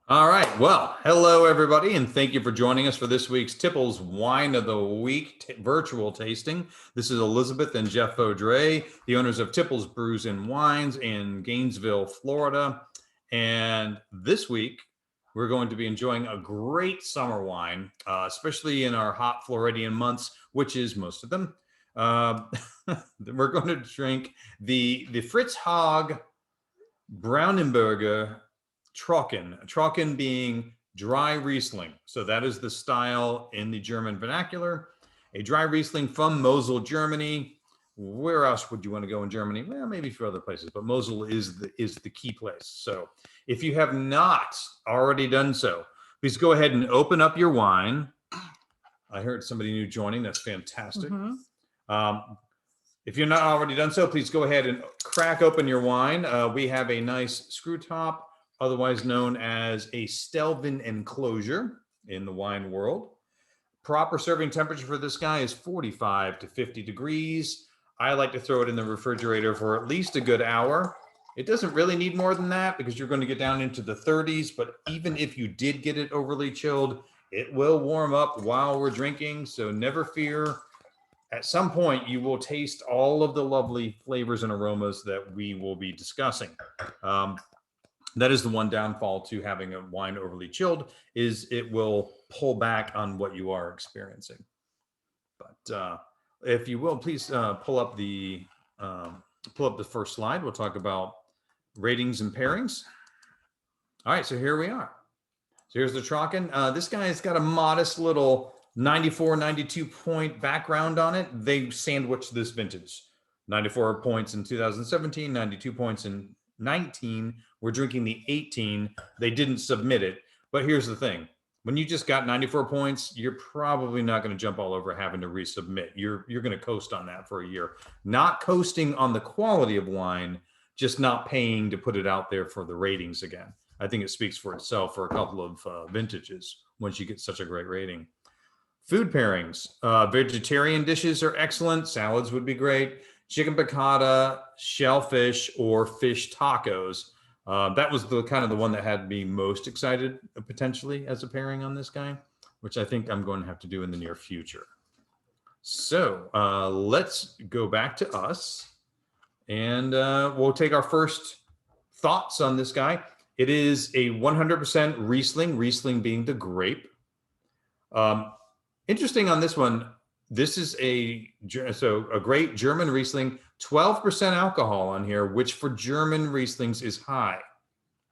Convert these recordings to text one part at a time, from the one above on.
All right. Well, hello, everybody, and thank you for joining us for this week's Tipple's Wine of the Week virtual tasting. This is Elizabeth and Jeff Vaudrey, the owners of Tipple's Brews and Wines in Gainesville, Florida. And this week, we're going to be enjoying a great summer wine, especially in our hot Floridian months, which is most of them. We're going to drink the Fritz Haag Braunenberger Trocken being dry Riesling. So that is the style in the German vernacular. A dry Riesling from Mosel, Germany. Where else would you want to go in Germany? Well, maybe for other places, but Mosel is the key place. So if you have not already done so, please go ahead and open up your wine. I heard somebody new joining. That's fantastic. If you're not already done so, please go ahead and crack open your wine. We have a nice screw top, otherwise known as a Stelvin enclosure in the wine world. Proper serving temperature for this guy is 45 to 50 degrees. I like to throw it in the refrigerator for at least a good hour. It doesn't really need more than that because you're going to get down into the 30s, but even if you did get it overly chilled, it will warm up while we're drinking, so never fear. At some point, you will taste all of the lovely flavors and aromas that we will be discussing. That is the one downfall to having a wine overly chilled, is it will pull back on what you are experiencing. But if you will, please pull up the first slide. We'll talk about ratings and pairings. All right, so here we are. So here's the Trocken. This guy has got a modest little 94, 92 point background on it. They sandwiched this vintage. 94 points in 2017, 92 points in 19. We're drinking the 18. They didn't submit it. But here's the thing. When you just got 94 points, you're probably not going to jump all over having to resubmit. You're going to coast on that for a year. Not coasting on the quality of wine, just not paying to put it out there for the ratings again. I think it speaks for itself for a couple of vintages once you get such a great rating. Food pairings. Vegetarian dishes are excellent. Salads would be great. Chicken piccata, shellfish, or fish tacos. That was the kind of the one that had me most excited potentially as a pairing on this guy, which I think I'm going to have to do in the near future. So let's go back to us, and we'll take our first thoughts on this guy. It is a 100% Riesling being the grape. Interesting on this one, this is a great German Riesling, 12% alcohol on here, which for German Rieslings is high.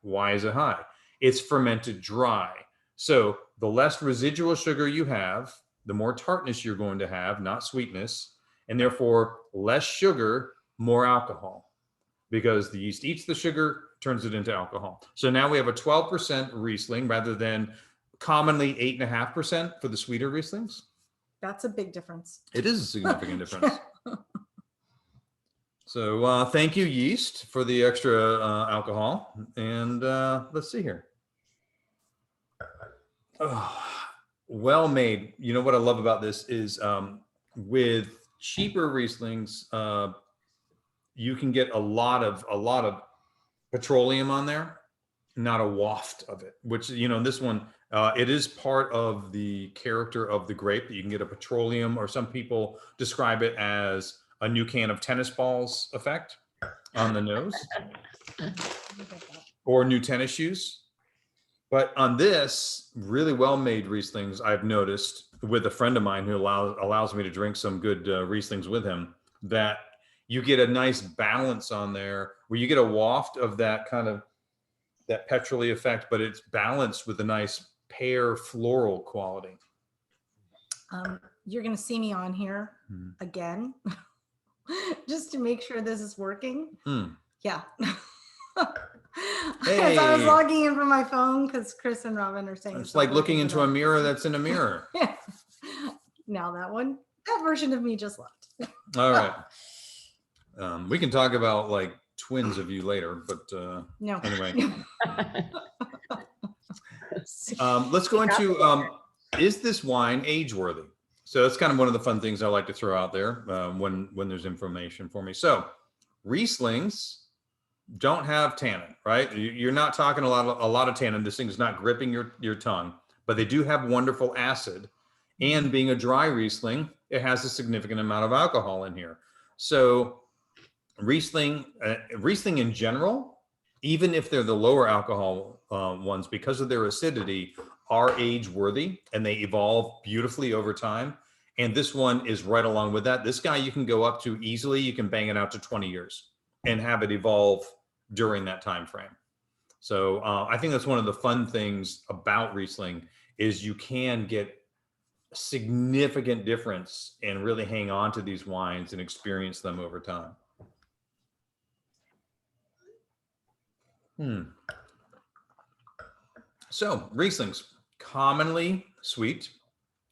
Why is it high? It's fermented dry. So the less residual sugar you have, the more tartness you're going to have, not sweetness, and therefore less sugar, more alcohol, because the yeast eats the sugar, turns it into alcohol. So now we have a 12% Riesling rather than commonly 8.5% for the sweeter Rieslings. That's a big difference. It is a significant difference. So thank you, yeast, for the extra alcohol. And let's see here. Oh, well made. You know what I love about this is with cheaper Rieslings, you can get a lot of petroleum on there, not a waft of it, which, this one, it is part of the character of the grape that you can get a petroleum, or some people describe it as a new can of tennis balls effect on the nose, or new tennis shoes. But on this really well-made Rieslings, I've noticed with a friend of mine who allows me to drink some good Rieslings with him, that you get a nice balance on there where you get a waft of that kind of that petrol-y effect, but it's balanced with a nice pear floral quality. You're going to see me on here again, just to make sure this is working. Yeah. Hey. As I was logging in from my phone, because Chris and Robin are saying it's like looking into a mirror that's in a mirror. Yeah. Now that version of me just left. All right. We can talk about like twins of you later, but no. Anyway. Let's go into, is this wine age-worthy? So that's kind of one of the fun things I like to throw out there when there's information for me. So Rieslings don't have tannin, right? You're not talking a lot of tannin. This thing is not gripping your tongue, but they do have wonderful acid. And being a dry Riesling, it has a significant amount of alcohol in here. So Riesling in general, even if they're the lower alcohol ones, because of their acidity, are age worthy and they evolve beautifully over time. And this one is right along with that. This guy you can go up to easily. You can bang it out to 20 years and have it evolve during that time frame. So I think that's one of the fun things about Riesling is you can get significant difference and really hang on to these wines and experience them over time. So Rieslings, commonly sweet.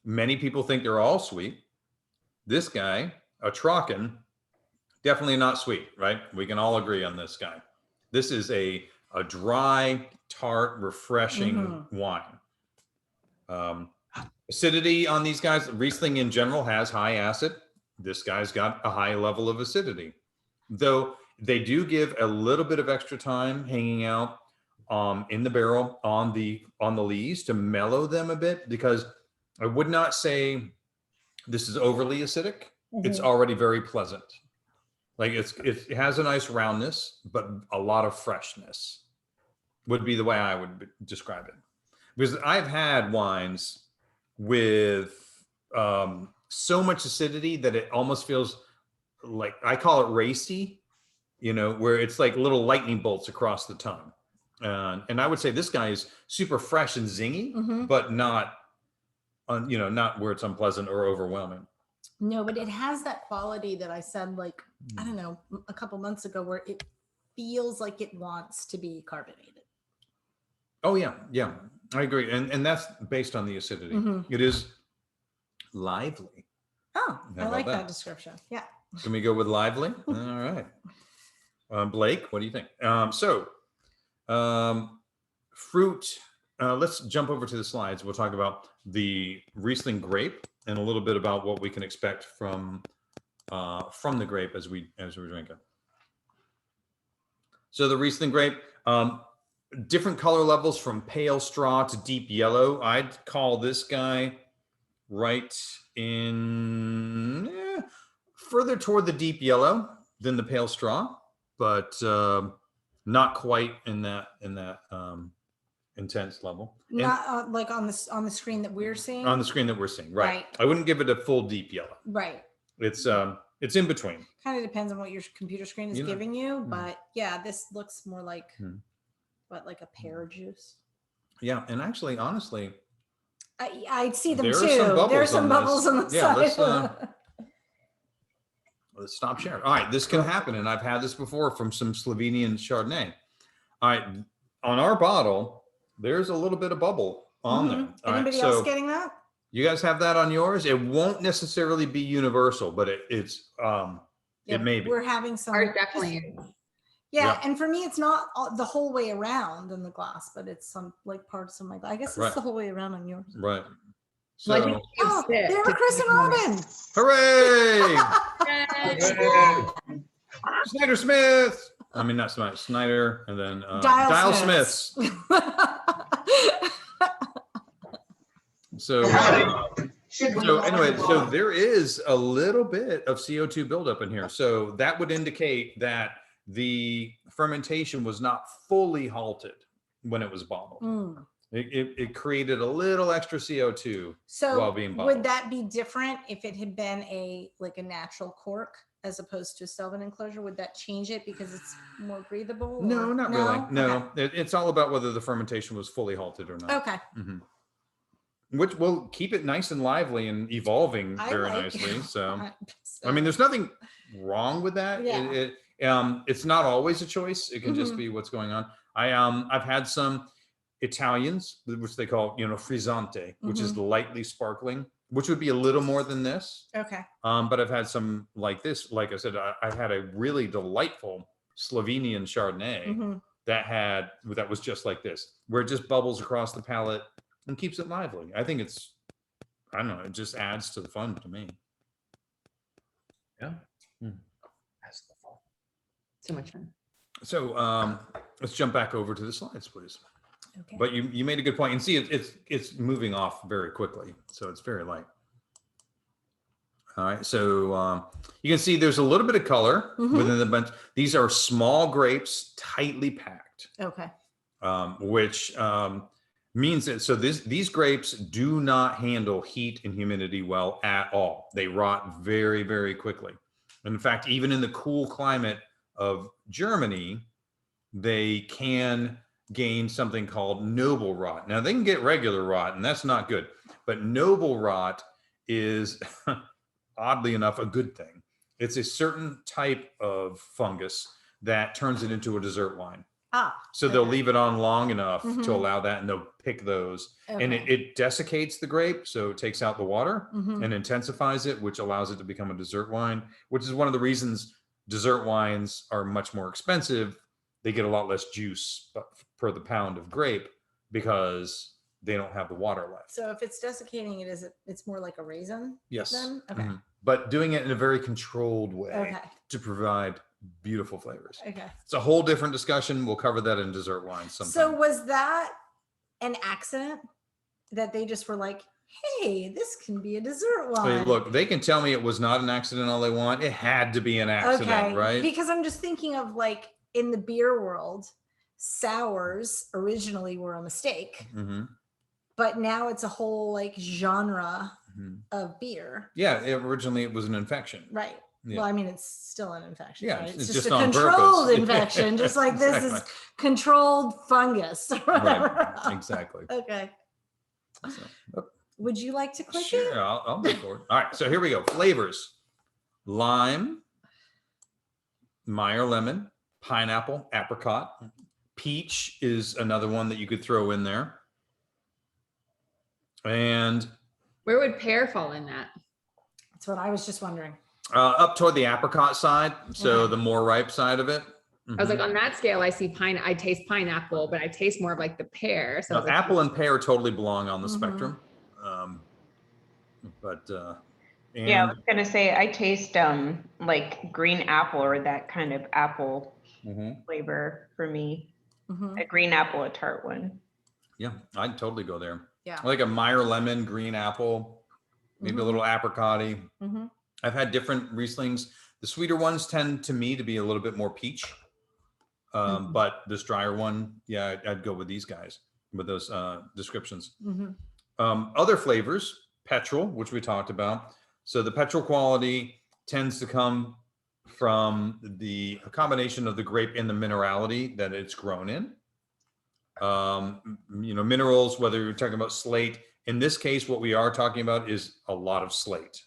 Many people think they're all sweet. This guy, a Trocken, definitely not sweet, right? We can all agree on this guy. This is a dry, tart, refreshing wine. Acidity on these guys, Riesling in general has high acid. This guy's got a high level of acidity. Though they do give a little bit of extra time hanging out in the barrel on the lees to mellow them a bit, because I would not say this is overly acidic. It's already very pleasant. Like it has a nice roundness, but a lot of freshness would be the way I would describe it. Because I've had wines with so much acidity that it almost feels like, I call it racy, where it's like little lightning bolts across the tongue. And I would say this guy is super fresh and zingy, but not, not where it's unpleasant or overwhelming. No, but it has that quality that I said, like, I don't know, a couple months ago, where it feels like it wants to be carbonated. Oh yeah. Yeah, I agree. And that's based on the acidity. It is lively. Oh, I like that description. Yeah. Can we go with lively? All right. Blake, what do you think? Fruit. Let's jump over to the slides. We'll talk about the Riesling grape and a little bit about what we can expect from the grape as we drink it. So the Riesling grape, different color levels from pale straw to deep yellow. I'd call this guy right in further toward the deep yellow than the pale straw, but not quite in that intense level. Not like on the screen that we're seeing. On the screen that we're seeing, right? I wouldn't give it a full deep yellow. Right. It's in between. Kind of depends on what your computer screen is giving you, but yeah, this looks more like like a pear juice. Yeah, and actually, honestly, I'd see them too. There's some bubbles on the side. Let's stop sharing. All right, this can happen, and I've had this before from some Slovenian Chardonnay. All right, on our bottle, there's a little bit of bubble on there. Anybody else getting that? You guys have that on yours? It won't necessarily be universal, but it's it may be. We're having some. Ours definitely. Yeah, and for me, it's not the whole way around in the glass, but it's some like parts of my glass. I guess it's the whole way around on yours. Right. So, well, there were Chris and Robin. Hooray! Snyder Smith. I mean, not Smith, Snyder, and then Dial Smiths. So anyway, so there is a little bit of CO2 buildup in here. So that would indicate that the fermentation was not fully halted when it was bottled. It created a little extra CO2 while being bottled. Would that be different if it had been a natural cork as opposed to a Stelvin enclosure? Would that change it because it's more breathable? No, not really. No, okay. It's all about whether the fermentation was fully halted or not. Okay. Which will keep it nice and lively and evolving very nicely. So, I mean, there's nothing wrong with that. Yeah. It's not always a choice. It can just be what's going on. I've had some Italians, which they call, frizzante, which is lightly sparkling, which would be a little more than this. Okay. But I've had some like this. Like I said, I had a really delightful Slovenian Chardonnay that was just like this, where it just bubbles across the palate and keeps it lively. I think it just adds to the fun to me. Yeah. That's the fun. So much fun. So let's jump back over to the slides, please. Okay. But you made a good point. And see, it's moving off very quickly, so it's very light. All right, so you can see there's a little bit of color within the bunch. These are small grapes, tightly packed. Okay. Which means that these grapes do not handle heat and humidity well at all. They rot very, very quickly. And in fact, even in the cool climate of Germany, they can gain something called noble rot. Now they can get regular rot, and that's not good. But noble rot is oddly enough a good thing. It's a certain type of fungus that turns it into a dessert wine. So they'll leave it on long enough to allow that, and they'll pick those. And it desiccates the grape, so it takes out the water and intensifies it, which allows it to become a dessert wine, which is one of the reasons dessert wines are much more expensive. They get a lot less juice per the pound of grape because they don't have the water left. So if it's desiccating it, it's more like a raisin? Yes. Then? Okay. But doing it in a very controlled way to provide beautiful flavors. Okay. It's a whole different discussion. We'll cover that in dessert wines sometime. So was that an accident that they just were like, hey, this can be a dessert wine? Hey, look, they can tell me it was not an accident all they want. It had to be an accident, right? Because I'm just thinking of like in the beer world, sours originally were a mistake, but now it's a whole like genre of beer. Yeah, originally it was an infection. Right. Yeah. Well, I mean, it's still an infection. Yeah, right? it's just just a on controlled purpose. infection, just like this is controlled fungus. Right. Exactly. Okay. So, would you like to click sure, it? I'll move forward. All right, so here we go. Flavors: lime, Meyer lemon, pineapple, apricot, peach is another one that you could throw in there. And where would pear fall in that? That's what I was just wondering. Up toward the apricot side, so the more ripe side of it. I was like, on that scale, I taste pineapple, but I taste more of like the pear. So now, apple and pear totally belong on the spectrum. Yeah, I was gonna say I taste like green apple or that kind of apple flavor for me. A green apple, a tart one. Yeah, I'd totally go there. Yeah, like a Meyer lemon, green apple, maybe a little apricot-y. I've had different Rieslings. The sweeter ones tend to me to be a little bit more peach. But this drier one, yeah, I'd go with these guys with those descriptions. Other flavors, petrol, which we talked about. So the petrol quality tends to come from the combination of the grape and the minerality that it's grown in. Minerals, whether you're talking about slate. In this case, what we are talking about is a lot of slate.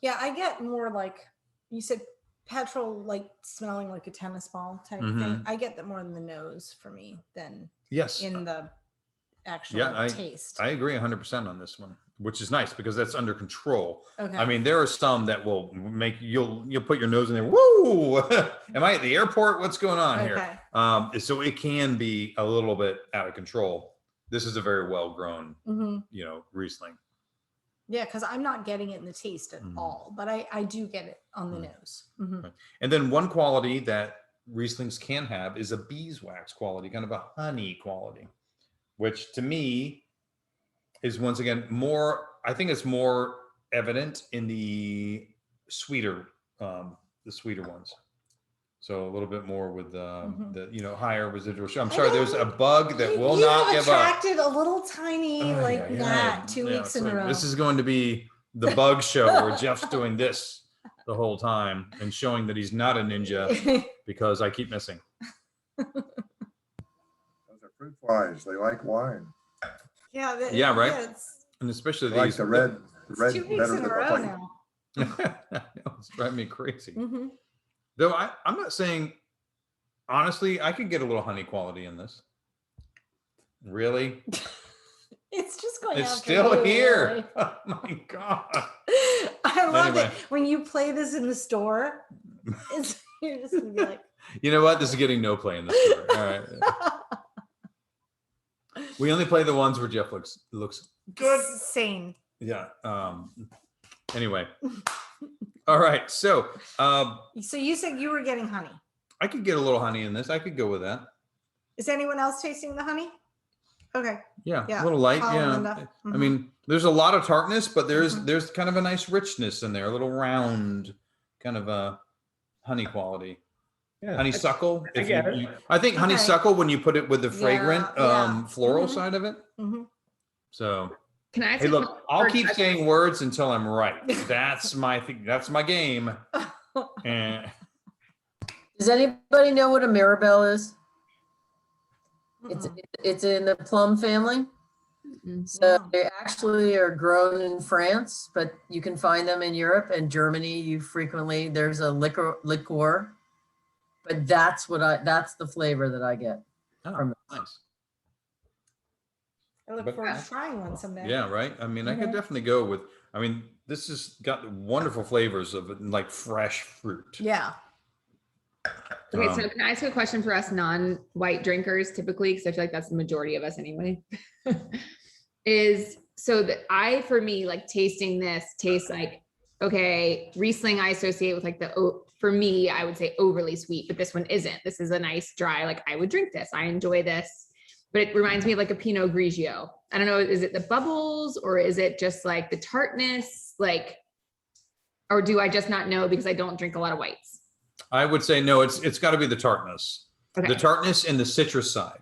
Yeah, I get more like you said, petrol, like smelling like a tennis ball type of thing. I get that more in the nose for me than in the actual taste. I agree 100% on this one, which is nice because that's under control. Okay. I mean, there are some that will make you'll put your nose in there. Woo! Am I at the airport? What's going on here? So it can be a little bit out of control. This is a very well grown, Riesling. Yeah, because I'm not getting it in the taste at all, but I do get it on the nose. Right. And then one quality that Rieslings can have is a beeswax quality, kind of a honey quality, which to me is once again I think it's more evident in the sweeter ones. So a little bit more with the higher residual sugar. I'm sorry, there's a bug that will not give up. You attracted a little tiny gnat 2 weeks in a row. This is going to be the bug show where Jeff's doing this the whole time and showing that he's not a ninja because I keep missing. Those are fruit flies. They like wine. Yeah, right. Yeah, and especially they these. Like the red 2 weeks in a row now. It's driving me crazy. Though I'm not saying, honestly, I could get a little honey quality in this. Really? It's just going. It's still here. Really. Oh my God! I love it when you play this in the store. You're just gonna be like, you know what? This is getting no play in the store. All right. We only play the ones where Jeff looks good, sane. Yeah. Anyway. All right. So you said you were getting honey. I could get a little honey in this. I could go with that. Is anyone else tasting the honey? Okay. Yeah, a little light. Yeah. I mean, there's a lot of tartness, but there's kind of a nice richness in there, a little round kind of a honey quality. Yeah. Honeysuckle. I think honeysuckle when you put it with the fragrant floral side of it. So can I? Hey, look, I'll keep saying words until I'm right. That's my thing. That's my game. And does anybody know what a Mirabelle is? It's in the plum family. So they actually are grown in France, but you can find them in Europe and Germany. There's a liqueur, but that's the flavor that I get from it. Nice. I look forward to trying one someday. Yeah, right. I mean, I could definitely go with. I mean, this has got wonderful flavors of like fresh fruit. Yeah. Okay, so can I ask you a question for us non-white drinkers typically, because I feel like that's the majority of us anyway, for me, like tasting this tastes like, okay, Riesling I associate with like for me, I would say overly sweet, but this one isn't. This is a nice dry, like I would drink this. I enjoy this, but it reminds me of like a Pinot Grigio. I don't know, is it the bubbles or is it just like the tartness? Like, or do I just not know because I don't drink a lot of whites? I would say no, it's got to be the tartness. Okay. The tartness and the citrus side.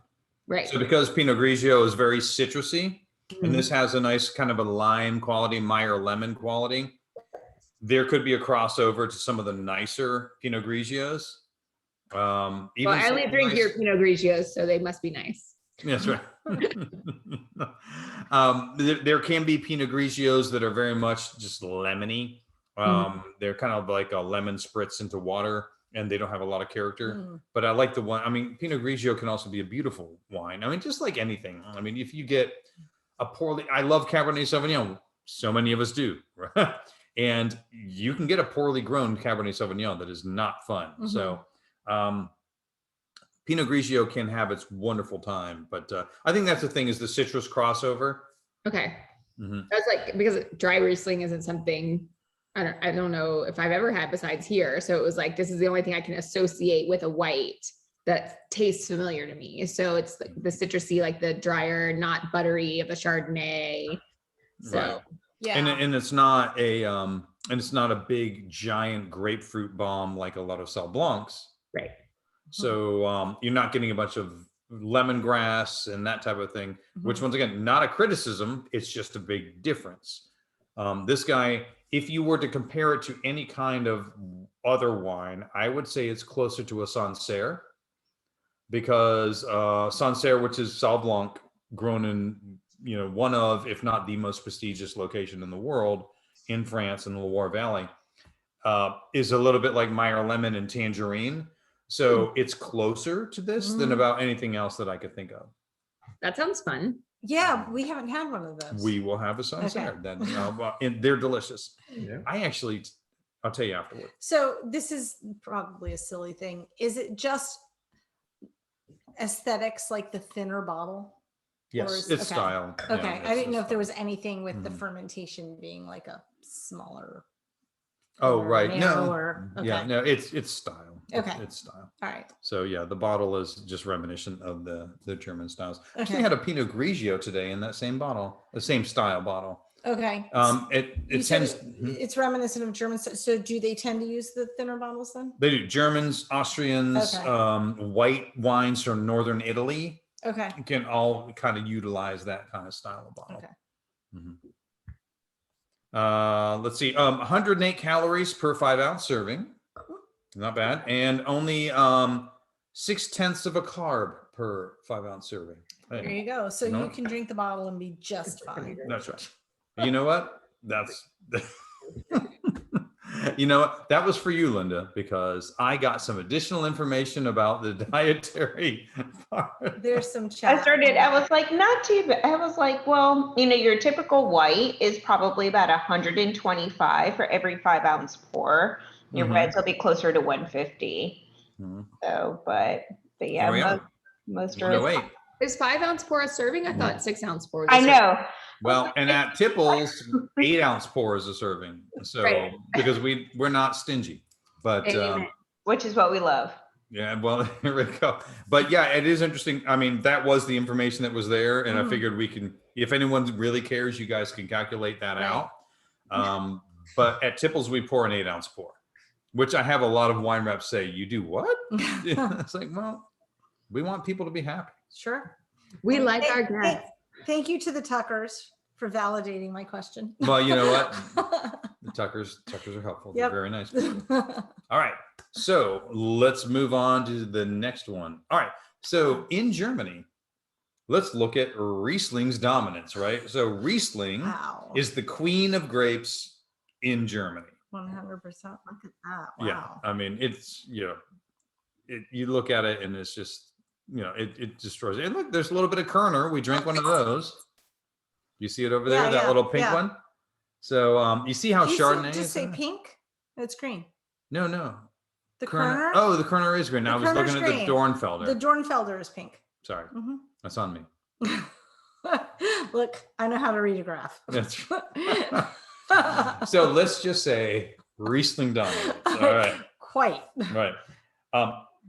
Right. So because Pinot Grigio is very citrusy, and this has a nice kind of a lime quality, Meyer lemon quality, there could be a crossover to some of the nicer Pinot Grigios. I only drink your Pinot Grigios, so they must be nice. That's right. There can be Pinot Grigios that are very much just lemony. They're kind of like a lemon spritz into water, and they don't have a lot of character. But I like the one. I mean, Pinot Grigio can also be a beautiful wine. I mean, just like anything. I mean, if you get I love Cabernet Sauvignon. So many of us do, right? And you can get a poorly grown Cabernet Sauvignon that is not fun. So, Pinot Grigio can have its wonderful time, but I think that's the thing is the citrus crossover. Okay, that's like because dry Riesling isn't something. I don't know if I've ever had besides here. So it was like, this is the only thing I can associate with a white that tastes familiar to me. So it's the citrusy, like the drier, not buttery of the Chardonnay. So right. Yeah. And it's not a big giant grapefruit bomb like a lot of Sauv Blancs. Right. So you're not getting a bunch of lemongrass and that type of thing, which once again, not a criticism. It's just a big difference. This guy, if you were to compare it to any kind of other wine, I would say it's closer to a Sancerre because Sancerre, which is Sauv Blanc, grown in one of, if not the most prestigious location in the world in France in the Loire Valley, is a little bit like Meyer lemon and tangerine. So it's closer to this than about anything else that I could think of. That sounds fun. Yeah, we haven't had one of those. We will have a Sancerre. Okay. And they're delicious. Yeah. I'll tell you afterward. So this is probably a silly thing. Is it just aesthetics, like the thinner bottle? Yes, it's style. Okay, Yeah, I didn't know if there was anything with the fermentation being like a smaller. Oh, right. No. Okay. Yeah, no, it's style. Okay. It's style. All right. So yeah, the bottle is just reminiscent of the German styles. Actually, had a Pinot Grigio today in that same bottle, the same style bottle. Okay. It tends. It's reminiscent of German. So do they tend to use the thinner bottles then? They do. Germans, Austrians, white wines from northern Italy. Okay. Can all kind of utilize that kind of style of bottle. Okay. Let's see. 108 calories per 5 ounce serving. Not bad. And only 0.6 of a carb per 5 ounce serving. There you go. So you can drink the bottle and be just fine. That's right. You know what? You know what? That was for you, Linda, because I got some additional information about the dietary part. There's some chat. I was like, not too bad. I was like, well, your typical white is probably about 125 for every 5 ounce pour. Your reds will be closer to 150. So, but yeah, most are. Is 5 ounce pour a serving? I thought 6 ounce pour. I know. Well, and at Tipple's, 8 ounce pour is a serving. So because we're not stingy, but which is what we love. Yeah, well, here we go. But yeah, it is interesting. I mean, that was the information that was there, and I figured we can, if anyone really cares, you guys can calculate that out. But at Tipple's, we pour an 8-ounce pour, which I have a lot of wine reps say, "You do what?" It's like, well, we want people to be happy. Sure. We like our guests. Thank you to the Tuckers for validating my question. Well, you know what? The Tuckers are helpful. They're very nice people. All right. So let's move on to the next one. All right. So in Germany, let's look at Riesling's dominance, right? So Riesling is the queen of grapes in Germany. 100%. Look at that. Wow. Yeah. I mean, it's, you look at it and it's just, it destroys it. And look, there's a little bit of Kerner. We drink one of those. You see it over there, that little pink one? So you see how Chardonnay just say pink? It's green. No. The Kerner? Oh, the Kerner is green. I was looking at the Dornfelder. The Dornfelder is pink. Sorry. That's on me. Look, I know how to read a graph. That's right. So let's just say Riesling dominates. All right. Quite. Right.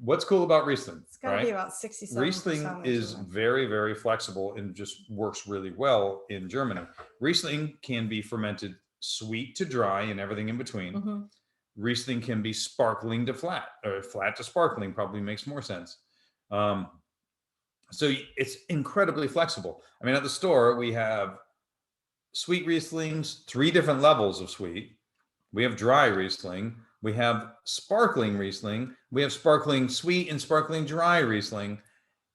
What's cool about Riesling? It's got to be about 67%. Riesling is very, very flexible and just works really well in Germany. Riesling can be fermented sweet to dry and everything in between. Riesling can be sparkling to flat, or flat to sparkling probably makes more sense. So it's incredibly flexible. I mean, at the store, we have sweet Rieslings, 3 different levels of sweet. We have dry Riesling. We have sparkling Riesling. We have sparkling sweet and sparkling dry Riesling.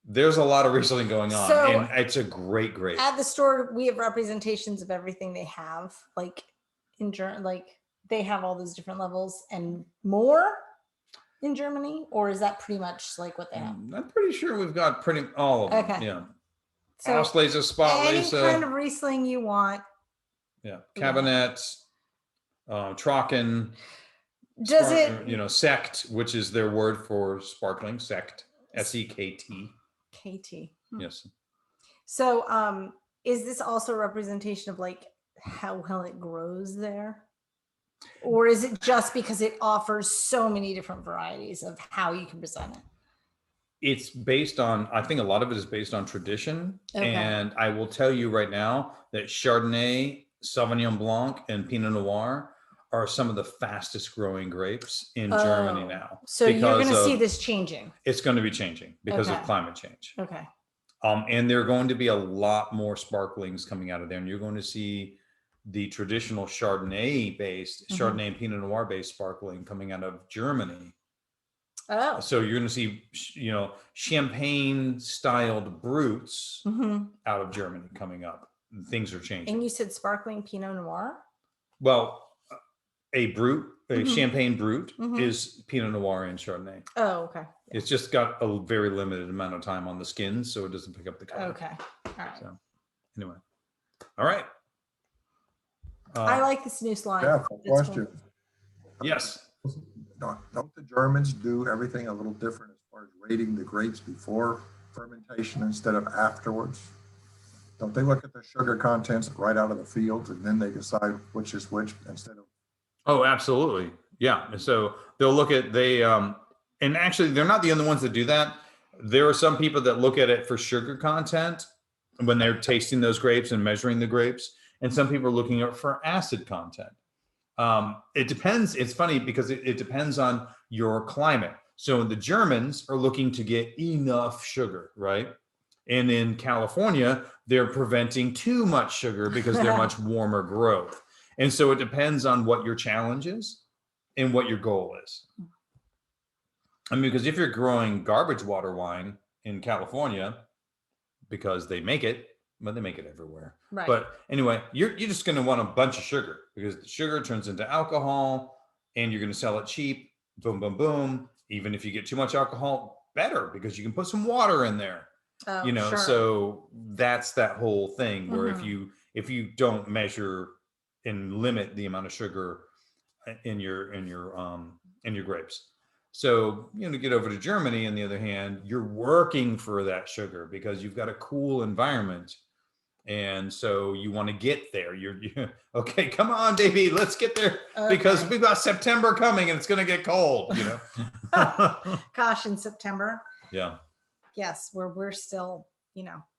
There's a lot of Riesling going on, and it's a great grape. At the store, we have representations of everything they have, like in Germany, like they have all those different levels and more in Germany, or is that pretty much like what they have? I'm pretty sure we've got pretty all of them. Okay. Yeah. So Auslese, Spotlese, any kind of Riesling you want. Yeah. Cabernet, Trocken. Does it? Sekt, which is their word for sparkling, Sekt, S-E-K-T. KT. Yes. So, is this also a representation of like how well it grows there? Or is it just because it offers so many different varieties of how you can present it? It's based on, I think a lot of it is based on tradition. And I will tell you right now that Chardonnay, Sauvignon Blanc, and Pinot Noir are some of the fastest growing grapes in Germany now. So you're going to see this changing. It's going to be changing because of climate change. Okay. And there are going to be a lot more sparklings coming out of there. And you're going to see the traditional Chardonnay-based, Chardonnay and Pinot Noir-based sparkling coming out of Germany. Oh. So you're going to see, champagne-styled brutes out of Germany coming up. Things are changing. And you said sparkling Pinot Noir? Well, a brut, a champagne brut is Pinot Noir and Chardonnay. Oh, okay. Yeah. It's just got a very limited amount of time on the skin, so it doesn't pick up the color. Okay. All right. So, anyway. All right. I like this new slide. Yeah, question. Cool. Yes. Don't the Germans do everything a little different as far as rating the grapes before fermentation instead of afterwards? Don't they look at the sugar contents right out of the fields and then they decide which is which instead of? Oh, absolutely. Yeah. So they'll look at, and actually they're not the only ones that do that. There are some people that look at it for sugar content when they're tasting those grapes and measuring the grapes. And some people are looking at for acid content. It depends. It's funny because it depends on your climate. So the Germans are looking to get enough sugar, right? And in California, they're preventing too much sugar because they're much warmer growth. And so it depends on what your challenge is and what your goal is. I mean, because if you're growing garbage water wine in California, because they make it, but they make it everywhere. Right. But anyway, you're just going to want a bunch of sugar because the sugar turns into alcohol and you're going to sell it cheap. Boom, boom, boom. Even if you get too much alcohol, better because you can put some water in there. Oh, sure. So that's that whole thing where if you don't measure and limit the amount of sugar in your grapes. So, get over to Germany, on the other hand, you're working for that sugar because you've got a cool environment And so you want to get there. You're okay. Come on, baby, let's get there because we've got September coming and it's going to get cold. Gosh, in September. Yeah. Yes, we're still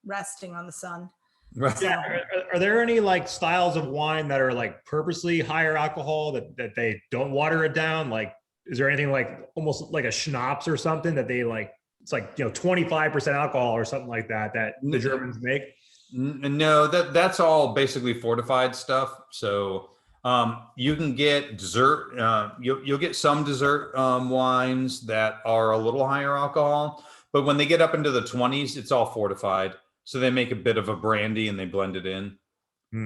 resting on the sun. Right. So. Yeah. Are there any like styles of wine that are like purposely higher alcohol that they don't water it down? Like, is there anything like almost like a schnapps or something that they like? It's like 25% alcohol or something like that the Germans make. No, that's all basically fortified stuff. So you can get dessert. You'll get some dessert wines that are a little higher alcohol, but when they get up into the 20s, it's all fortified. So they make a bit of a brandy and they blend it in.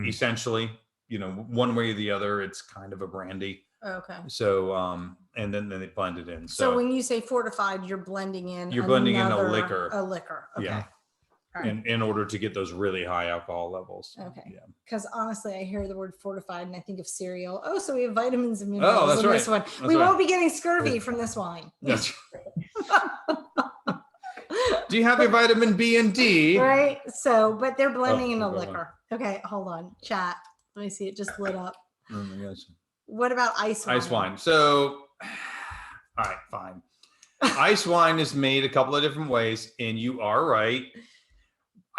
Essentially, one way or the other, it's kind of a brandy. Okay. So and then they blend it in. So when you say fortified, you're blending in. You're blending in a liquor. A liquor. Okay. Yeah. Right. In order to get those really high alcohol levels. Okay. Yeah. Because honestly, I hear the word fortified and I think of cereal. Oh, so we have vitamins and minerals that's in right. this one. That's we right. won't be getting scurvy from this wine. That's Do you have your vitamin B and D? Right. So, but they're blending in a go on. liquor. Okay, hold on. Chat. Let me see. It just lit up. Oh my gosh. What about ice wine? Ice wine. So, all right, fine. Ice wine is made a couple of different ways, and you are right.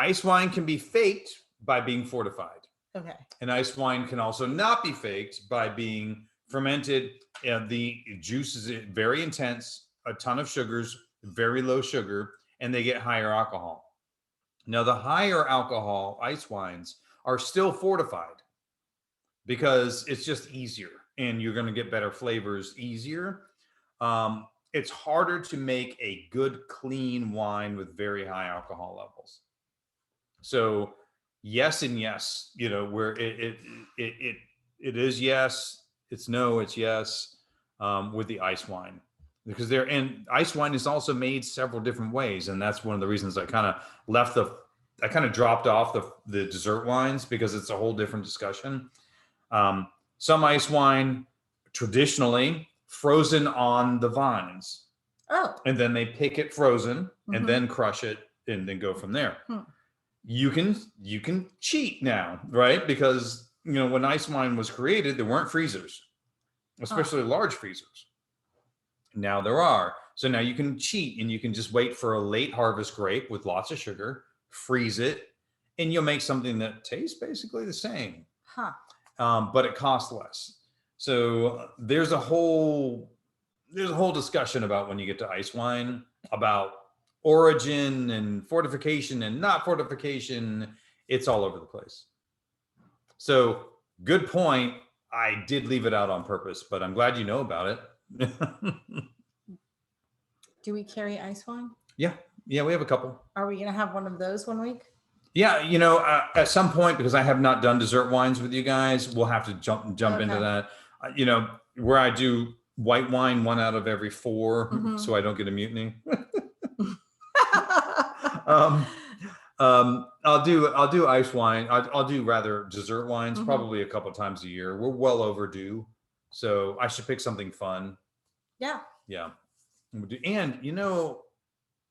Ice wine can be faked by being fortified. Okay. And ice wine can also not be faked by being fermented. The juice is very intense, a ton of sugars, very low sugar, and they get higher alcohol. Now, the higher alcohol ice wines are still fortified because it's just easier and you're going to get better flavors easier. It's harder to make a good, clean wine with very high alcohol levels. So yes and yes, where it is yes, it's no, it's yes with the ice wine. Because ice wine is also made several different ways. And that's one of the reasons I kind of dropped off the dessert wines because it's a whole different discussion. Some ice wine traditionally frozen on the vines. Oh. And then they pick it frozen and then crush it and then go from there. You can cheat now, right? Because, when ice wine was created, there weren't freezers, especially large freezers. Now there are. So now you can cheat and you can just wait for a late harvest grape with lots of sugar, freeze it, and you'll make something that tastes basically the same. But it costs less. So there's a whole discussion about when you get to ice wine about origin and fortification and not fortification. It's all over the place. So good point. I did leave it out on purpose, but I'm glad you know about it. Do we carry ice wine? Yeah, we have a couple. Are we going to have one of those one week? Yeah, at some point, because I have not done dessert wines with you guys, we'll have to jump into that. Where I do white wine 1 out of every 4, so I don't get a mutiny. I'll do ice wine. I'll do rather dessert wines probably a couple times a year. We're well overdue, so I should pick something fun. Yeah. And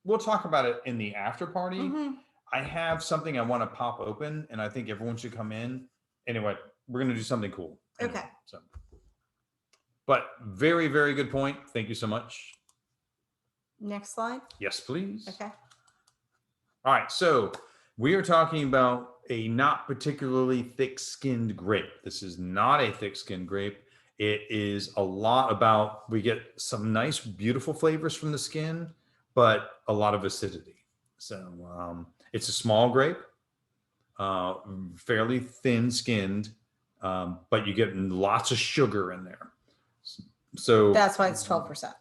we'll talk about it in the after party. I have something I want to pop open, and I think everyone should come in. Anyway, we're going to do something cool. Okay. But very, very good point. Thank you so much. Next slide. Yes, please. Okay. All right. So we are talking about a not particularly thick-skinned grape. This is not a thick-skinned grape. It is a lot about, we get some nice, beautiful flavors from the skin, but a lot of acidity. So it's a small grape, fairly thin-skinned, but you get lots of sugar in there. So that's why it's 12%.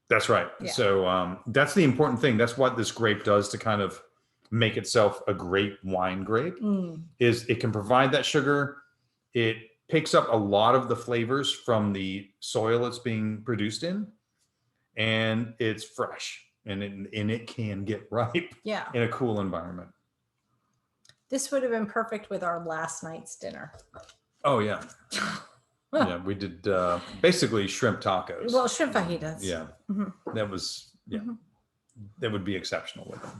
That's right. Yeah. So that's the important thing. That's what this grape does to kind of make itself a great wine grape, is it can provide that sugar. It picks up a lot of the flavors from the soil it's being produced in, and it's fresh, and it can get ripe in a cool environment. This would have been perfect with our last night's dinner. Oh, yeah. Yeah, we did basically shrimp tacos. Well, shrimp fajitas. Yeah, that was, that would be exceptional with them.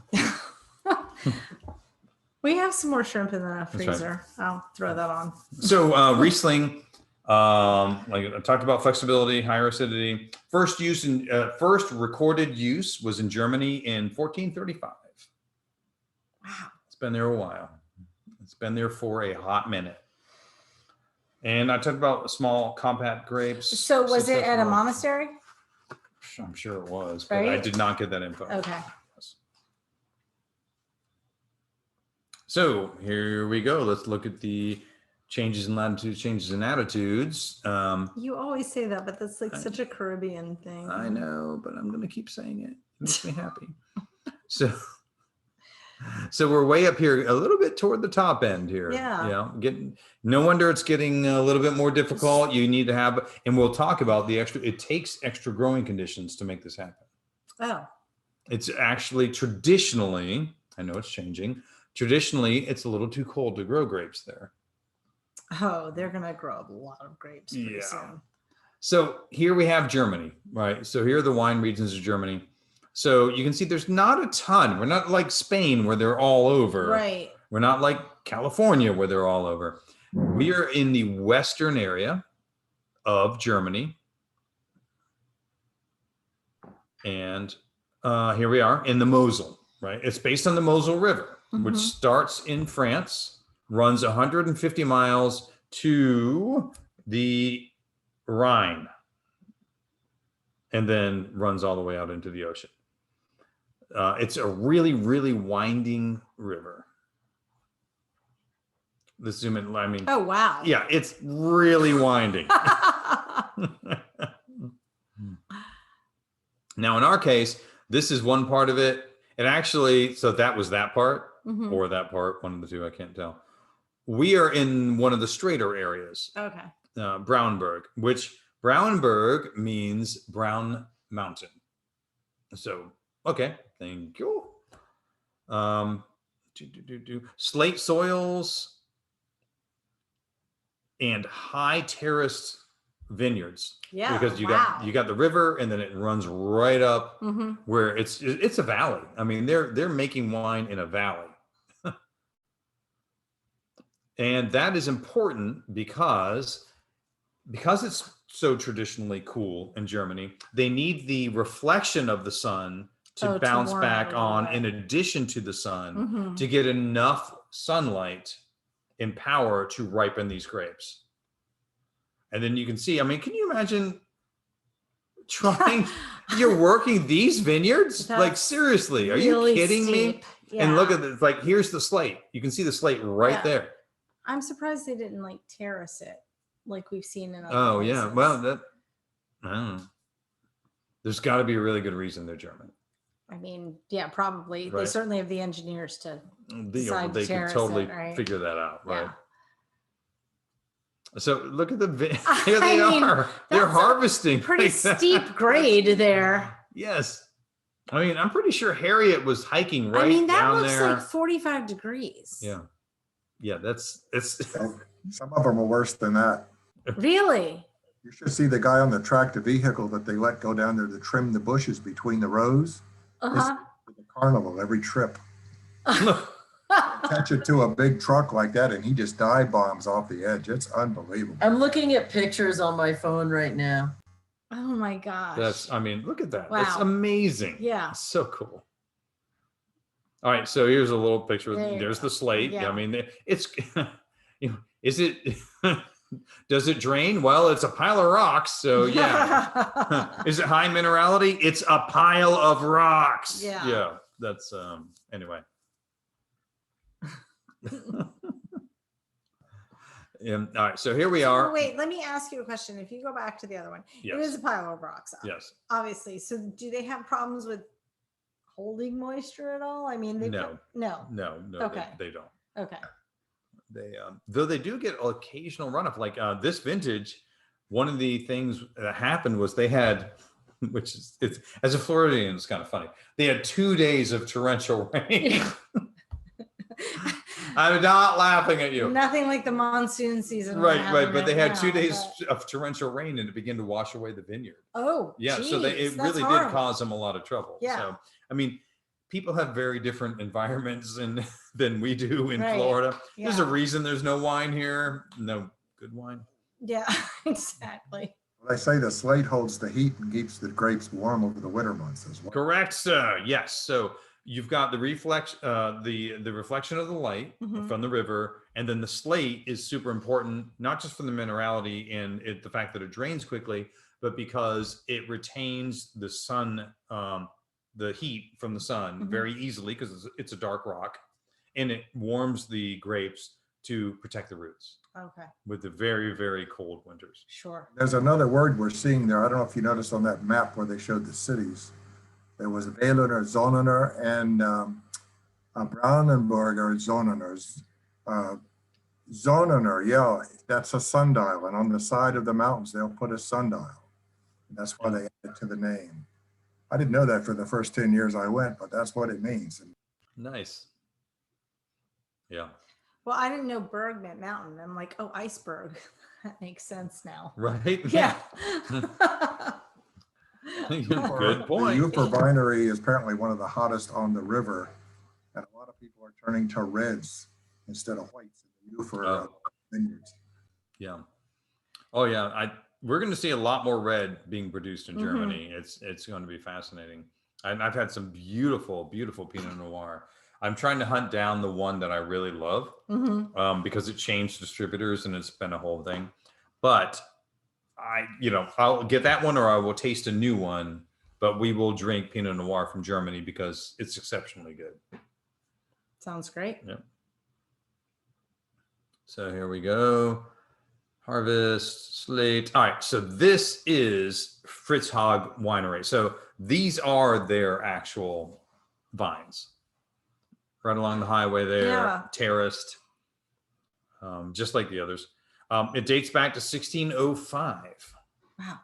We have some more shrimp in the right. freezer. I'll throw that on. So Riesling, like I talked about flexibility, higher acidity. First recorded use was in Germany in 1435. Wow. It's been there a while. It's been there for a hot minute. And I talked about small compact grapes. So was it at a monastery? I'm sure it was, but right? I did not get that info. Okay. So here we go. Let's look at the changes in latitudes, changes in attitudes. You always say that, but that's like such a Caribbean thing. I know, but I'm going to keep saying it. It makes me happy. So we're way up here, a little bit toward the top end here. Yeah. You know, no wonder it's getting a little bit more difficult. You need to have, and we'll talk about it takes extra growing conditions to make this happen. Oh. It's actually traditionally, I know it's changing. Traditionally, it's a little too cold to grow grapes there. Oh, they're going to grow a lot of grapes pretty soon. So here we have Germany, right? So here are the wine regions of Germany. So you can see there's not a ton. We're not like Spain where they're all over. Right. We're not like California where they're all over. We are in the western area of Germany. And here we are in the Mosel, right? It's based on the Mosel River, which starts in France, runs 150 miles to the Rhine, and then runs all the way out into the ocean. It's a really, really winding river. Let's zoom in. I mean, oh, wow. Yeah, it's really winding. Now, in our case, this is one part of it. And actually, so that was that part or that part, one of the two, I can't tell. We are in one of the straighter areas. Okay. Braunberg, which Braunberg means brown mountain. So, okay, thank you. Slate soils and high terraced vineyards. Yeah, because you got the river and then it runs right up where it's a valley. I mean, they're making wine in a valley. And that is important because it's so traditionally cool in Germany. They need the reflection of the sun to bounce back on in addition to the sun to get enough sunlight and power to ripen these grapes. And then you can see, I mean, can you imagine you're working these vineyards? That's like, seriously, are you kidding me? Yeah. And look at this, like, here's the slate. You can see the slate right there. I'm surprised they didn't like terrace it like we've seen in other places. Yeah. Well, I don't know. There's got to be a really good reason they're German. I mean, yeah, probably. Right. They certainly have the engineers to They can totally figure that out, right? Yeah. So look at here they are. They're harvesting. Pretty steep grade there. Yes. I mean, I'm pretty sure Harriet was hiking right down there. I mean, that looks like 45 degrees. Yeah. Yeah, it's some of them are worse than that. Really? You should see the guy on the tractor vehicle that they let go down there to trim the bushes between the rows. It's the carnival every trip. Catch it to a big truck like that and he just dive bombs off the edge. It's unbelievable. I'm looking at pictures on my phone right now. Oh my gosh. Look at that. Wow. That's amazing. Yeah. It's so cool. All right, so here's a little picture. There's the slate. Yeah. I mean, it's, is it, does it drain? Well, it's a pile of rocks. So yeah. Is it high minerality? It's a pile of rocks. Yeah. Yeah. That's, anyway. All right, so here we are. Wait, let me ask you a question. If you go back to the other one, it is a pile of rocks. Yes. Obviously. So do they have problems with holding moisture at all? I mean, No. Okay. They don't. Okay. They though they do get occasional runoff. Like this vintage, one of the things that happened was they had, which is it's as a Floridian, it's kind of funny. They had 2 days of torrential rain. I'm not laughing at you. Nothing like the monsoon season. Right. But they had 2 days of torrential rain and it began to wash away the vineyard. Oh, yeah. geez, So it really did cause them a lot of trouble. Yeah. So, I mean, people have very different environments than we do in Right. Florida. There's a Yeah. reason there's no wine here, no good wine. Yeah, exactly. They say the slate holds the heat and keeps the grapes warm over the winter months as well. Correct, sir. Yes. So you've got the reflection of the light from the river, and then the slate is super important, not just for the minerality and the fact that it drains quickly, but because it retains the sun, the heat from the sun very easily because it's a dark rock, and it warms the grapes to protect the roots. Okay. With the very, very cold winters. Sure. There's another word we're seeing there. I don't know if you noticed on that map where they showed the cities. There was Wählener, Zonnener, and Brandenburger Zonneners. Zonnener, yeah, that's a sundial. And on the side of the mountains, they'll put a sundial. And that's why they added to the name. I didn't know that for the first 10 years I went, but that's what it means. Nice. Yeah. Well, I didn't know Berg meant mountain. I'm like, oh, iceberg. That makes sense now. Right? Yeah. Good point. The Ufer Winery is apparently one of the hottest on the river. And a lot of people are turning to reds instead of whites in the Ufer vineyards. Yeah. Oh, yeah. We're going to see a lot more red being produced in Germany. It's going to be fascinating. And I've had some beautiful, beautiful Pinot Noir. I'm trying to hunt down the one that I really love because it changed distributors and it's been a whole thing. But I'll get that one or I will taste a new one, but we will drink Pinot Noir from Germany because it's exceptionally good. Sounds great. Yeah. So here we go. Harvest, slate. All right. So this is Fritz Haag Winery. So these are their actual vines. Right along the highway there, terraced, just like the others. It dates back to 1605. Wow.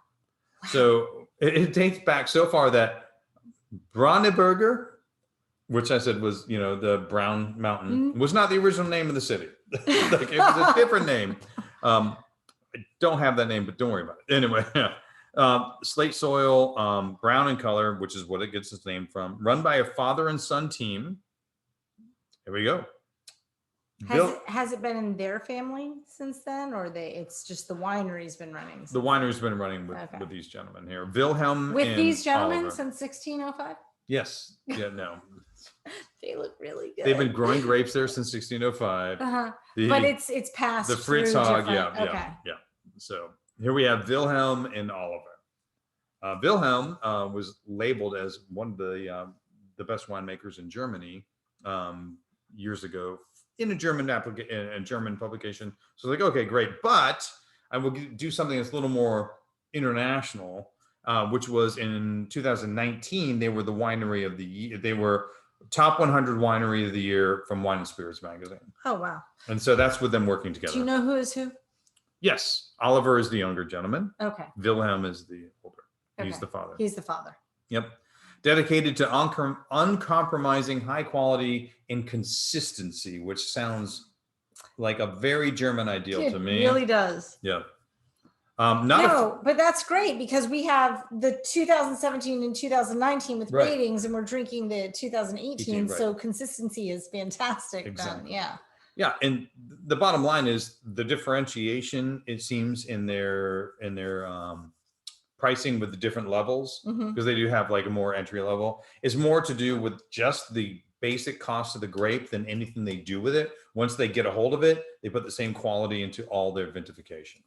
So it dates back so far that Brandenburger, which I said was, the Brown Mountain, was not the original name of the city. Like, it was a different name. I don't have that name, but don't worry about it. Anyway, slate soil, brown in color, which is what it gets its name from, run by a father and son team. Here we go. Has it been in their family since then, or it's just the winery's been running? The winery's been running with these gentlemen here. Wilhelm with these gentlemen Oliver. Since 1605? Yes. Yeah, no. They look really good. They've been growing grapes there since 1605. But it's passed the Fritz through Haag, different- yeah. So here we have Wilhelm and Oliver. Wilhelm was labeled as one of the best winemakers in Germany years ago in a German publication. So like, okay, great, but I will do something that's a little more international, which was in 2019. They were the winery of the year. They were top 100 winery of the year from Wine and Spirits magazine. Oh wow! And so that's with them working together. Do you know who is who? Yes, Oliver is the younger gentleman. Okay. Wilhelm is the older. Okay. He's the father. He's the father. Yep. Dedicated to uncompromising high quality and consistency, which sounds like a very German ideal to me. It really does. Yeah. But that's great because we have the 2017 and 2019 with ratings, and we're drinking the 2018. So consistency is fantastic. Exactly. Yeah. Yeah, and the bottom line is the differentiation, it seems, in their pricing with the different levels, because they do have like a more entry level, is more to do with just the basic cost of the grape than anything they do with it. Once they get a hold of it, they put the same quality into all their vinification.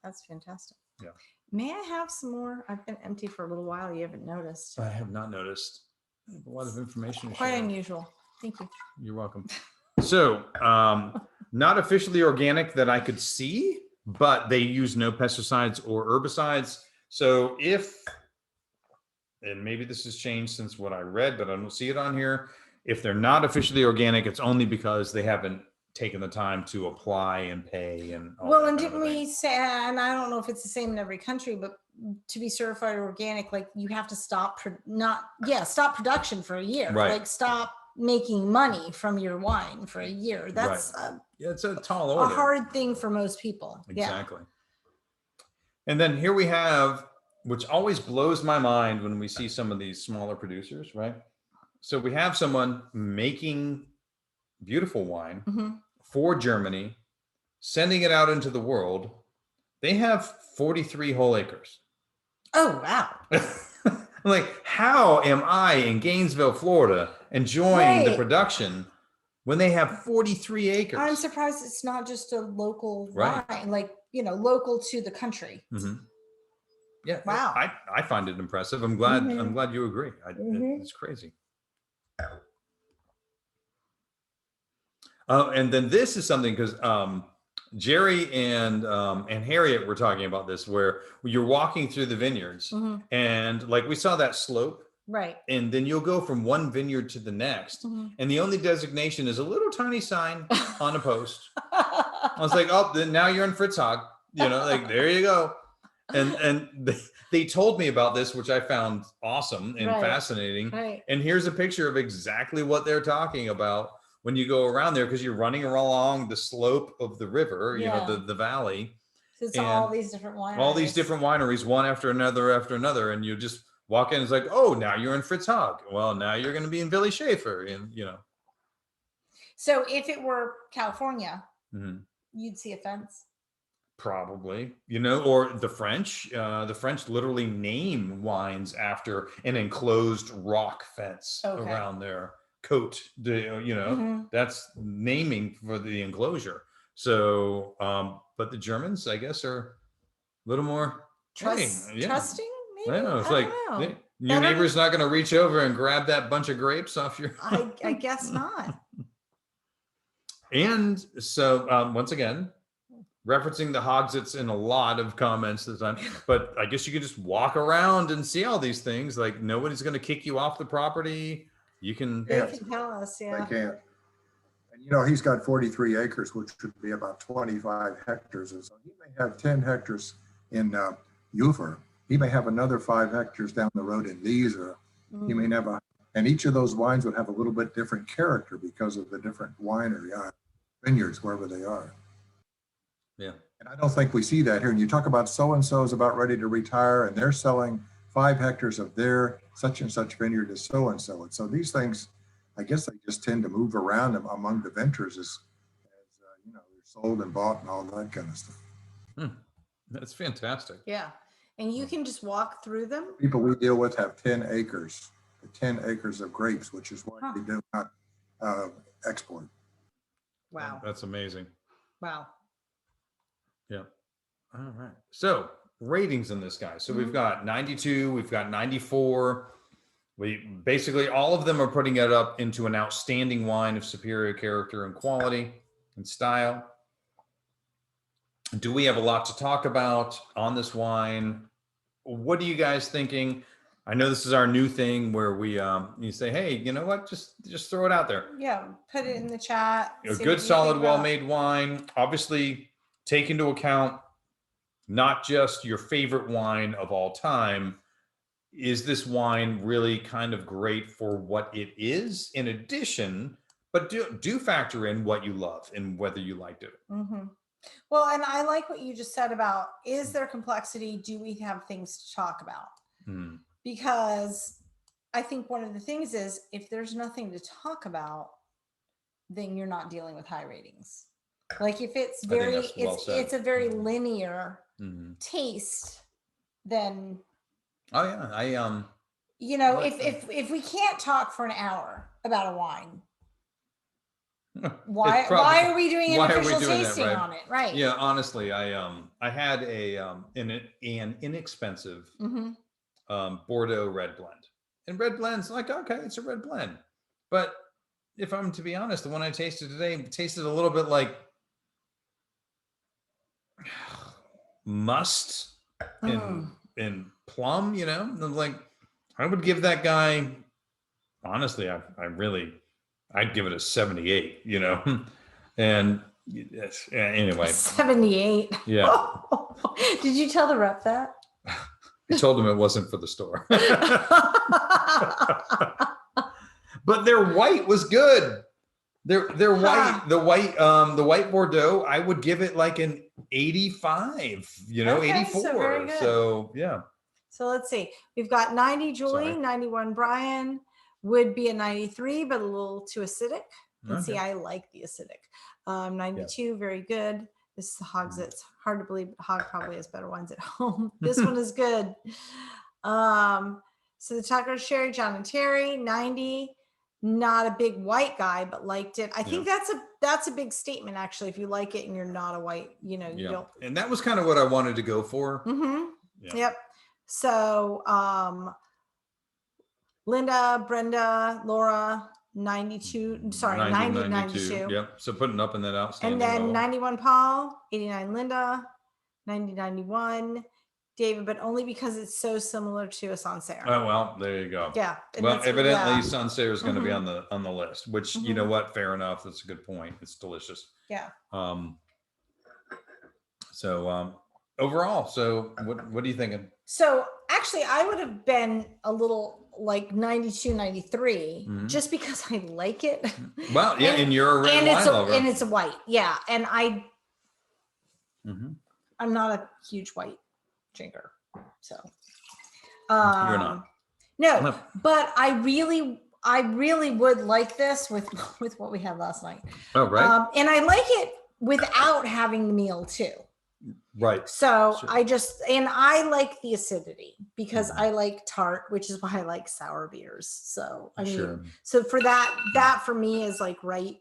That's fantastic. Yeah. May I have some more? I've been empty for a little while. You haven't noticed. I have not noticed. I have a lot of information. Quite unusual. Thank you. You're welcome. So, not officially organic that I could see, but they use no pesticides or herbicides. So and maybe this has changed since what I read, but I don't see it on here. If they're not officially organic, it's only because they haven't taken the time to apply and pay and all well, and didn't we say, and I don't know if it's the same in every country, but to be certified organic, like you have to stop production for a year, like stop making money from your wine for a year. That's it's a tall order. A hard thing for most people. Exactly. And then here we have, which always blows my mind when we see some of these smaller producers, right? So we have someone making beautiful wine for Germany, sending it out into the world. They have 43 whole acres. Oh, wow. Like, how am I in Gainesville, Florida, enjoying the production when they have 43 acres? I'm surprised it's not just a local wine, like, local to the country. Yeah. Wow. I find it impressive. I'm glad you agree. It's crazy. And then this is something, because Jerry and Harriet were talking about this, where you're walking through the vineyards and like we saw that slope. Right. And then you'll go from one vineyard to the next. And the only designation is a little tiny sign on a post. I was like, oh, then now you're in Fritz Haag. Like, there you go. And they told me about this, which I found awesome and fascinating. Right. And here's a picture of exactly what they're talking about when you go around there, because you're running along the slope of the river, the valley. So it's all these different wineries. All these different wineries, one after another. And you just walk in, it's like, oh, now you're in Fritz Haag. Well, now you're going to be in Willi Schaefer. And, So if it were California, you'd see a fence. Probably, or the French. The French literally name wines after an enclosed rock fence around their coat. That's naming for the enclosure. So, but the Germans, I guess, are a little more trusting. Maybe? I know. It's like your neighbor's not going to reach over and grab that bunch of grapes off your. I guess not. And so, once again, referencing the Haagsits in a lot of comments this time, but I guess you could just walk around and see all these things. Like, nobody's going to kick you off the property. You can. They can tell us, They can't. And he's got 43 acres, which would be about 25 hectares. And so he may have 10 hectares in Ufer. He may have another 5 hectares down the road in Wiese. He may have and each of those wines would have a little bit different character because of the different winery vineyards, wherever they are. Yeah. And I don't think we see that here. And you talk about so-and-so is about ready to retire and they're selling 5 hectares of their such and such vineyard to so-and-so. And so these things, I guess they just tend to move around among the ventures as they're sold and bought and all that kind of stuff. That's fantastic. Yeah. And you can just walk through them. People we deal with have 10 acres of grapes, which is why they do not export. Wow. That's amazing. Wow. Yeah. All right. So ratings in this guy. So we've got 92, we've got 94. We basically, all of them are putting it up into an outstanding wine of superior character and quality and style. Do we have a lot to talk about on this wine? What are you guys thinking? I know this is our new thing where we you say, hey, you know what? Just throw it out there. Yeah, put it in the chat. A good, solid, well-made wine. Obviously, take into account not just your favorite wine of all time. Is this wine really kind of great for what it is in addition, but do factor in what you love and whether you liked it. Well, and I like what you just said about, is there complexity? Do we have things to talk about? Because I think one of the things is, if there's nothing to talk about, then you're not dealing with high ratings. Like if it's it's a very linear taste, then if we can't talk for an hour about a wine, why are we doing an official tasting on it? Right. Yeah, honestly, I had an inexpensive Bordeaux red blend. And red blend's like, okay, it's a red blend. But if I'm to be honest, the one I tasted today tasted a little bit like must and plum, I'm like, I would give that guy, honestly, I'd give it a 78, and anyway. 78. Yeah. Did you tell the rep that? I told him it wasn't for the store. But their white was good. Their white, the white Bordeaux, I would give it like an 85, 84. So yeah. So let's see. We've got 90 Julie, 91 Brian, would be a 93, but a little too acidic. And see, Okay. I like the acidic. 92, very good. This is the Haag's. It's hard to believe, but Haag probably has better wines at home. This one is good. So the Tucker Sherry, John and Terry, 90. Not a big white guy, but liked it. I think that's a big statement, actually. If you like it and you're not a white, you know, you don't. And that was kind of what I wanted to go for. Yep. So Linda, Brenda, Laura, 92. Sorry, 90, 92. Yep. So putting up in that outstanding. And then level. 91 Paul, 89 Linda, 90, 91 David, but only because it's so similar to a Sancerre. Oh, well, there you go. Yeah. Well, evidently Sancerre is going to be on the list, which, you know Mhm. what? Fair enough. That's a good point. It's delicious. Yeah. So overall, so what are you thinking? So actually, I would have been a little like 92, 93, just because I like it. Well, yeah, and you're a red wine lover. And it's a white. Yeah. And Mm-hmm. I'm not a huge white drinker. So You're not. No, but I really would like this with what we had last night. Oh, right. And I like it without having the meal too. Right. So Sure. I like the acidity because I like tart, which is why I like sour beers. So I mean, Sure. so for that for me is like right.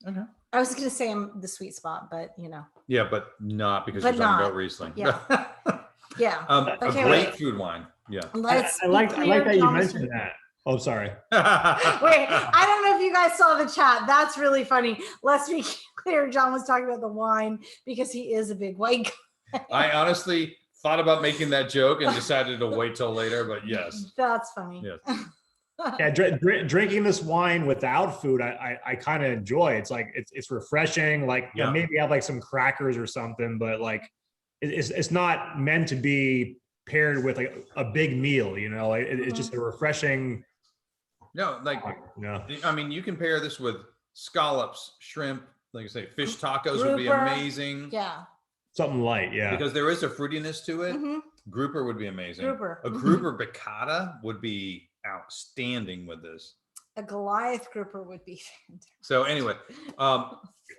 Okay. I was going to say I'm the sweet spot, but you know. Yeah, but not because But you're talking not. about Riesling. Yeah. Yeah. A Okay, great wait. food wine. Yeah. Let's I like be clear, that you John- mentioned that. Oh, sorry. Wait, I don't know if you guys saw the chat. That's really funny. Let's be clear. John was talking about the wine because he is a big white guy. I honestly thought about making that joke and decided to wait till later, but yes. That's funny. Yes. Yeah, drinking this wine without food, I kind of enjoy. It's like it's refreshing. Like you know, maybe have like some crackers or something, but like it's not meant to be paired with like a big meal. You know, like it's just a refreshing. No, like I mean, you can pair this with scallops, shrimp, like I say, fish tacos would be Grouper. amazing. Yeah. Something light, yeah. Because there is a fruitiness to it. Mhm. Grouper would be amazing. Grouper. A grouper piccata would be outstanding with this. A Goliath grouper would be fantastic. So anyway,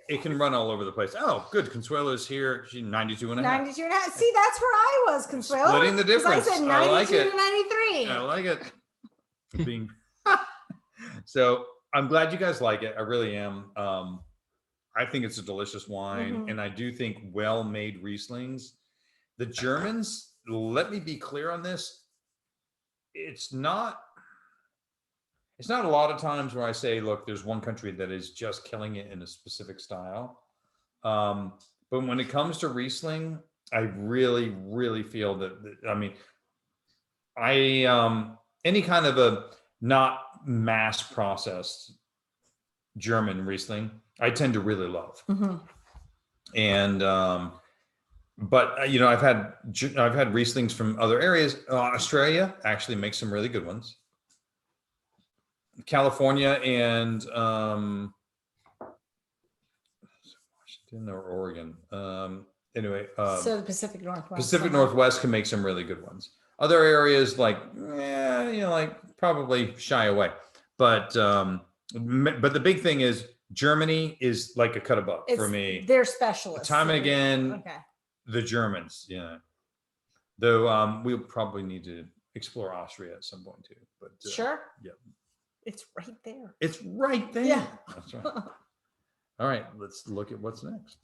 it can run all over the place. Oh, good. Consuelo's here. She's 92 and a half. 92 and a half. See, that's where I was, Consuelo. Splitting the 'cause difference. I said I 92 like it. to 93. I like it. Being so I'm glad you guys like it. I really am. I think it's a delicious wine, and I do think well-made Rieslings. The Germans, let me be clear on this. It's not a lot of times where I say, look, there's one country that is just killing it in a specific style. But when it comes to Riesling, I really, really feel that I mean, any kind of a not mass processed German Riesling, I tend to really love. And but you know, I've had Rieslings from other areas. Australia actually makes some really good ones. California and Washington or Oregon. Anyway, So the Pacific Northwest. Pacific Northwest can make some really good ones. Other areas like, you know, like probably shy away. But the big thing is Germany is like a cut above for me. They're specialists. Time and again, Okay. the Germans, yeah. Though we'll probably need to explore Austria at some point too. But Sure. Yeah. It's right there. It's right there. Yeah. That's right. All right, let's look at what's next.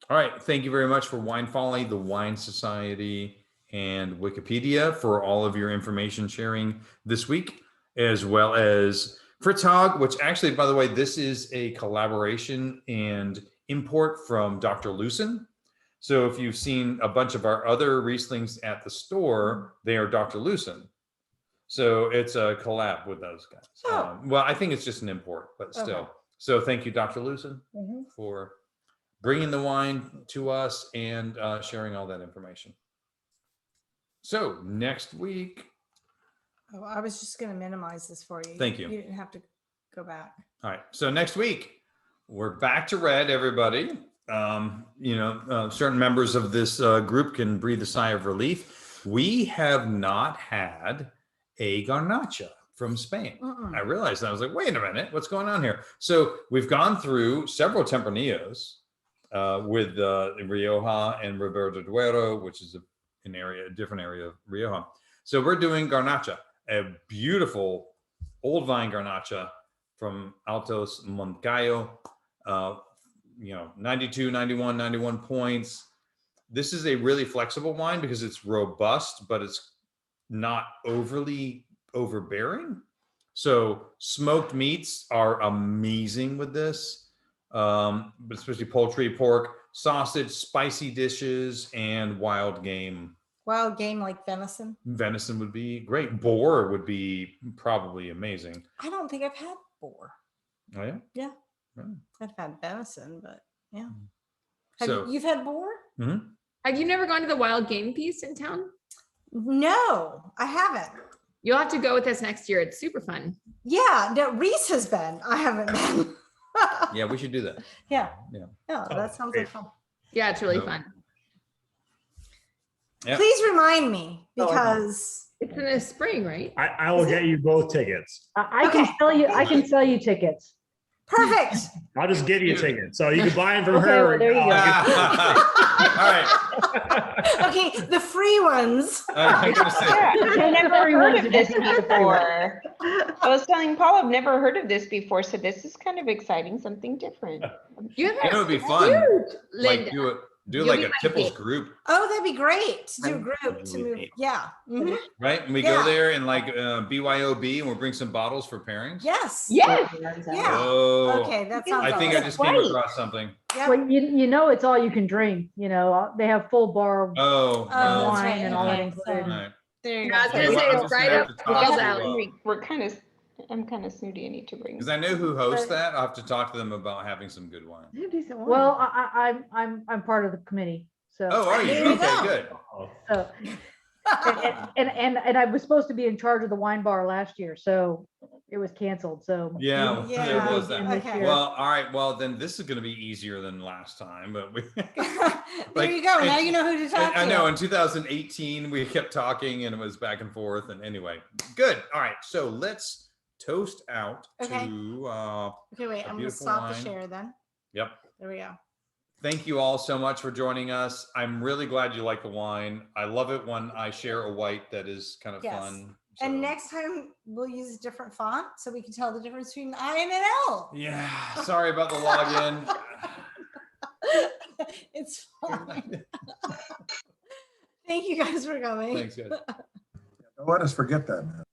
All right, thank you very much for Wine Folly, the Wine Society, and Wikipedia for all of your information sharing this week, as well as Fritz Haag, which actually, by the way, this is a collaboration and import from Dr. Lucen. So if you've seen a bunch of our other Rieslings at the store, they are Dr. Lucen. So it's a collab with those guys. Oh. Well, I think it's just an import, but still. Okay. So thank you, Dr. Lucen, for bringing the wine to us and sharing all that information. So next week. Oh, I was just going to minimize this for you. Thank you. You didn't have to go back. All right. So next week, we're back to red, everybody. You know, certain members of this group can breathe a sigh of relief. We have not had a Garnacha from Spain. I realized that. I was like, wait a minute, what's going on here? So we've gone through several Tempranillos with Rioja and Ribera del Duero, which is a different area of Rioja. So we're doing Garnacha, a beautiful old vine Garnacha from Altos Moncayo, 92, 91, 91 points. This is a really flexible wine because it's robust, but it's not overly overbearing. So smoked meats are amazing with this, but especially poultry, pork, sausage, spicy dishes, and wild game. Wild game like venison? Venison would be great. Boar would be probably amazing. I don't think I've had boar. Oh, yeah? Yeah. Really? I've had venison, but yeah. You've had boar? Mm-hmm. Have you never gone to the wild game piece in town? No, I haven't. You'll have to go with us next year. It's super fun. Yeah, no, Reese has been. I haven't been. Yeah, we should do that. Yeah, that sounds like fun. Yeah, it's really fun. Yeah. Please remind me because it's in the spring, right? I will get you both tickets. I can sell you. I can sell you tickets. Perfect. I'll just give you tickets, so you can buy them from Okay, her. well, there you go. All right. Okay, the free ones. I'm gonna say, I've never heard of this before. I was telling Paul, I've never heard of this before, so this is kind of exciting, something different. You it would be fun. Like Linda. do like a Tipple's group. Oh, that'd be great to do a group to move. Yeah. Mhm. Right? And we go there and like BYOB and we'll bring some bottles for pairings. Yes. Yes. Yeah. Oh, Okay, that sounds I think I awesome. just came across something. Yep. Well, you know, it's all you can drink. You know, they have full bar Oh, Oh, that's wine right. and all that Okay, included. all right. There you Yeah, I was go. gonna say I'm it's just right gonna up have to the talk wheels to, out. We're kind of, I'm kind of snooty. I need to bring. Because I know who hosts that. I'll have to talk to them about having some good wine. Well, I'm part of the committee. So, Oh, are you? There you Okay, go. good. so and I was supposed to be in charge of the wine bar last year, so it was canceled. So Yeah, Yeah. there was that. Okay. Well, all right. Well, then this is going to be easier than last time, but we. There you go. Now you know who to talk to. I know in 2018 we kept talking and it was back and forth. And anyway, good. All right. So let's toast out Okay. to. Okay, wait. a I'm gonna beautiful stop wine. the share then. Yep. There we go. Thank you all so much for joining us. I'm really glad you like the wine. I love it when I share a white that is kind of Yes. fun. And So- next time we'll use a different font so we can tell the difference between I and an L. Yeah. Sorry about the login. It's fine. Thank you guys for coming. Thanks, guys. Don't let us forget that, man.